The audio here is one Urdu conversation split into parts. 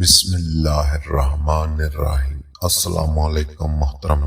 بسم اللہ الرحمن الرحیم۔ السلام علیکم محترم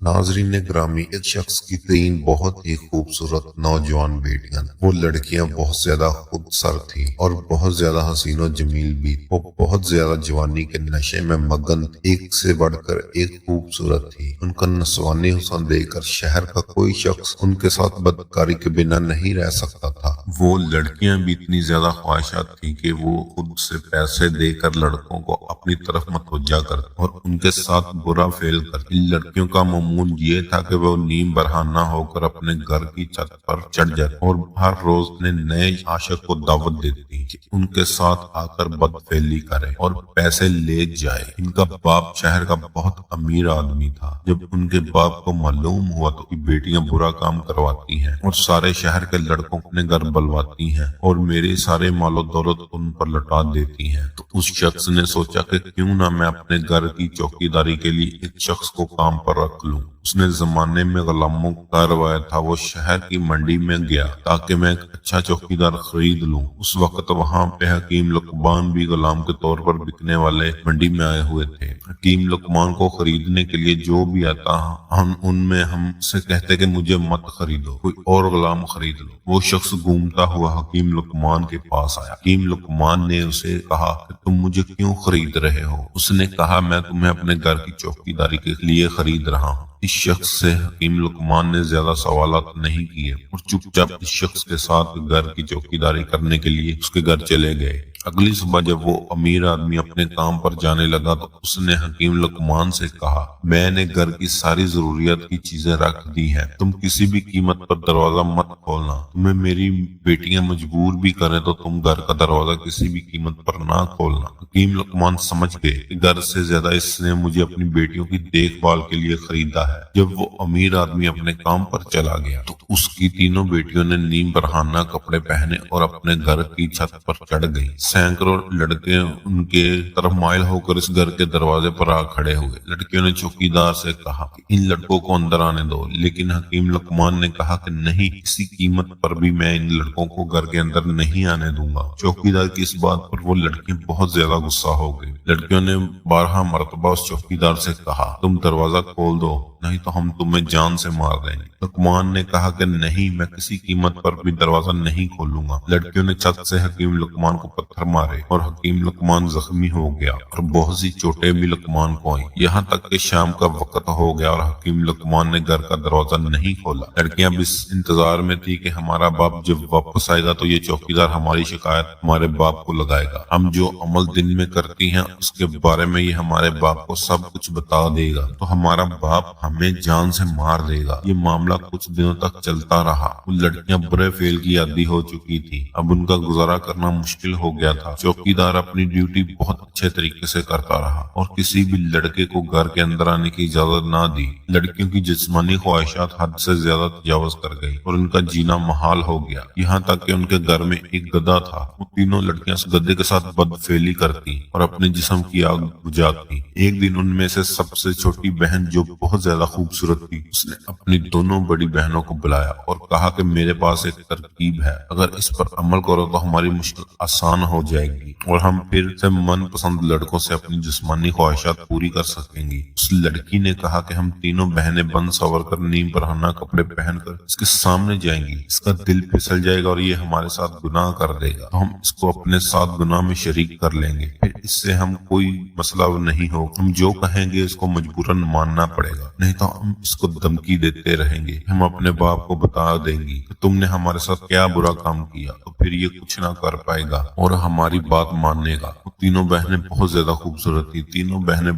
ناظرین گرامی، ایک شخص کی 3 بہت ہی خوبصورت نوجوان بیٹیاں، وہ لڑکیاں بہت زیادہ خود سر تھی اور بہت زیادہ حسین و جمیل بھی، وہ بہت زیادہ جوانی کے نشے میں مگن، ایک سے بڑھ کر ایک خوبصورت تھی۔ ان کا نسوانی حسن دیکھ کر شہر کا کوئی شخص ان کے ساتھ بدکاری کے بنا نہیں رہ سکتا تھا۔ وہ لڑکیاں بھی اتنی زیادہ خواہشات تھیں کہ وہ خود سے پیسے دے کر لڑکوں کو اپنی طرف متوجہ کرتے اور ان کے ساتھ برا فعل کرتے۔ لڑکیوں کا معمول یہ تھا کہ وہ نیم برہنہ ہو کر اپنے گھر کی چھت پر چڑھ جاتے اور ہر روز اپنے نئے عاشق کو دعوت دیتی کہ ان کے ساتھ آ کر بد فعلی کرے اور پیسے لے جائے۔ ان کا باپ شہر کا بہت امیر آدمی تھا۔ جب ان کے باپ کو معلوم ہوا تو بیٹیاں برا کام کرواتی ہیں اور سارے شہر کے لڑکوں کو اپنے گھر بلواتی ہیں اور میرے سارے مال و دولت ان پر لٹا دیتی ہیں، تو اس شخص نے سوچا کہ کیوں نہ میں اپنے گھر کی چوکیداری کے لیے ایک شخص کو کام پر رکھ لوں۔ اس نے زمانے میں غلاموں کا روایت تھا، وہ شہر کی منڈی میں گیا تاکہ میں ایک اچھا چوکیدار خرید لوں۔ اس وقت وہاں پہ حکیم لقمان بھی غلام کے طور پر بکنے والے منڈی میں آئے ہوئے تھے۔ حکیم لقمان کو خریدنے کے لیے جو بھی آتا ہم سے کہتے کہ مجھے مت خریدو، کوئی اور غلام خرید لو۔ وہ شخص گھومتا ہوا حکیم لقمان کے پاس آیا۔ حکیم لقمان نے اسے کہا کہ تم مجھے کیوں خرید رہے ہو؟ اس نے کہا میں تمہیں اپنے گھر کی چوکیداری کے لیے خرید رہا ہوں۔ اس شخص سے حکیم لقمان نے زیادہ سوالات نہیں کیے اور چپ چاپ اس شخص کے ساتھ گھر کی چوکیداری کرنے کے لیے اس کے گھر چلے گئے۔ اگلی صبح جب وہ امیر آدمی اپنے کام پر جانے لگا تو اس نے حکیم لقمان سے کہا میں نے گھر کی ساری ضروریات کی چیزیں رکھ دی ہیں، تم کسی بھی قیمت پر دروازہ مت کھولنا۔ تمہیں میری بیٹیاں مجبور بھی کریں تو تم گھر کا دروازہ کسی بھی قیمت پر نہ کھولنا۔ حکیم لقمان سمجھ گئے کہ گھر سے زیادہ اس نے مجھے اپنی بیٹیوں کی دیکھ بھال کے لیے خریدا ہے۔ جب وہ امیر آدمی اپنے کام پر چلا گیا تو اس کی تینوں بیٹیوں نے نیم برہنہ کپڑے پہنے اور اپنے گھر کی چھت پر چڑھ گئی۔ سینکڑوں لڑکے ان کے طرف مائل ہو کر اس گھر کے دروازے پر آ کھڑے ہوئے۔ لڑکیوں نے چوکیدار سے کہا کہ ان لڑکوں کو اندر آنے دو، لیکن حکیم لقمان نے کہا کہ نہیں، کسی قیمت پر بھی میں ان لڑکوں کو گھر کے اندر نہیں آنے دوں گا۔ چوکیدار کی اس بات پر وہ لڑکیاں بہت زیادہ غصہ ہو گئی۔ لڑکیوں نے 12 مرتبہ اس چوکیدار سے کہا تم دروازہ کھول دو، نہیں تو ہم تمہیں جان سے مار دیں گے۔ لقمان نے کہا کہ نہیں، میں کسی قیمت پر بھی دروازہ نہیں کھولوں گا۔ لڑکیوں نے چھت سے حکیم لقمان کو پتھر مارے اور حکیم لقمان زخمی ہو گیا اور بہت سی چوٹیں بھی لقمان کو آئیں، یہاں تک کہ شام کا وقت ہو گیا اور حکیم لقمان نے گھر کا دروازہ نہیں کھولا۔ لڑکیاں بھی اس انتظار میں تھی کہ ہمارا باپ جب واپس آئے گا تو یہ چوکیدار ہماری شکایت ہمارے باپ کو لگائے گا، ہم جو عمل دن میں کرتی ہیں اس کے بارے میں یہ ہمارے باپ کو سب کچھ بتا دے گا، تو ہمارا باپ ہمیں جان سے مار دے گا۔ یہ معاملہ کچھ دنوں تک چلتا رہا۔ وہ لڑکیاں برے فعل کی عادی ہو چکی تھی، اب ان کا گزارا کرنا مشکل ہو گیا تھا۔ چوکیدار اپنی ڈیوٹی بہت اچھے طریقے سے کرتا رہا اور کسی بھی لڑکے کو گھر کے اندر آنے کی اجازت نہ دی۔ لڑکیوں کی جسمانی خواہشات حد سے زیادہ تجاوز کر گئی اور ان کا جینا محال ہو گیا، یہاں تک کہ ان کے گھر میں ایک گدھا تھا۔ وہ تینوں لڑکیاں اس گدھے کے ساتھ بد فعلی کرتی اور اپنے جسم کی آگ بجھاتی۔ ایک دن ان میں سے سب سے چھوٹی بہن جو بہت زیادہ خوبصورت تھی، اس نے اپنی دونوں بڑی بہنوں کو بلایا اور کہا کہ میرے پاس ایک ترکیب ہے، اگر اس پر عمل کرو تو ہماری مشکل آسان ہو جائے گی اور ہم پھر سے من پسند لڑکوں سے اپنی جسمانی خواہشات پوری کر سکیں گی۔ اس لڑکی نے کہا کہ ہم تینوں بہنیں بند سور کر نیم برہنہ کپڑے پہن کر اس کے سامنے جائیں گی، اس کا دل پھسل جائے گا اور یہ ہمارے ساتھ گناہ کر دے گا، تو ہم اس کو اپنے ساتھ گناہ میں شریک کر لیں گے، پھر اس سے ہم کوئی مسئلہ نہیں ہو، ہم جو کہیں گے اس کو مجبوراً ماننا پڑے گا، نہیں تو ہم اس کو دھمکی دیتے رہیں گے، ہم اپنے باپ کو بتا دیں گی کہ تم نے ہمارے ساتھ کیا برا کام کیا، تو پھر یہ کچھ نہ کر پائے گا اور ہماری بات ماننے گا۔ وہ تینوں بہنیں بہت زیادہ خوبصورت تھی۔ تینوں بہنیں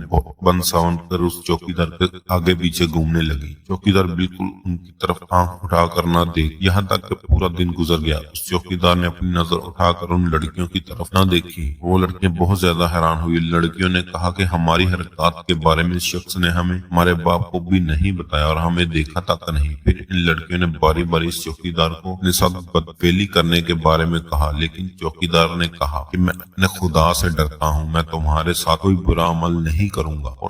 بند ساون کر اس چوکیدار کے آگے پیچھے گھومنے لگی۔ چوکیدار بالکل ان کی طرف آنکھ اٹھا کر نہ دیکھ، یہاں تک کہ پورا دن گزر گیا۔ اس چوکیدار نے اپنی نظر اٹھا کر ان لڑکیوں کی طرف نہ دیکھی۔ وہ لڑکیاں بہت زیادہ حیران ہوئی۔ لڑکیوں نے کہا کہ ہماری حرکات کے بارے میں اس شخص نے ہمیں ہمارے باپ کو بھی نہیں بتایا اور ہمیں دیکھا تک نہیں۔ پھر ان لڑکیوں نے باری باری اس چوکیدار کو اپنے ساتھ بدفعلی کرنے کے بارے میں کہا، لیکن چوکیدار نے کہا کہ میں اپنے خدا سے ڈرتا ہوں، میں تمہارے ساتھ کوئی برا عمل نہیں کروں گا اور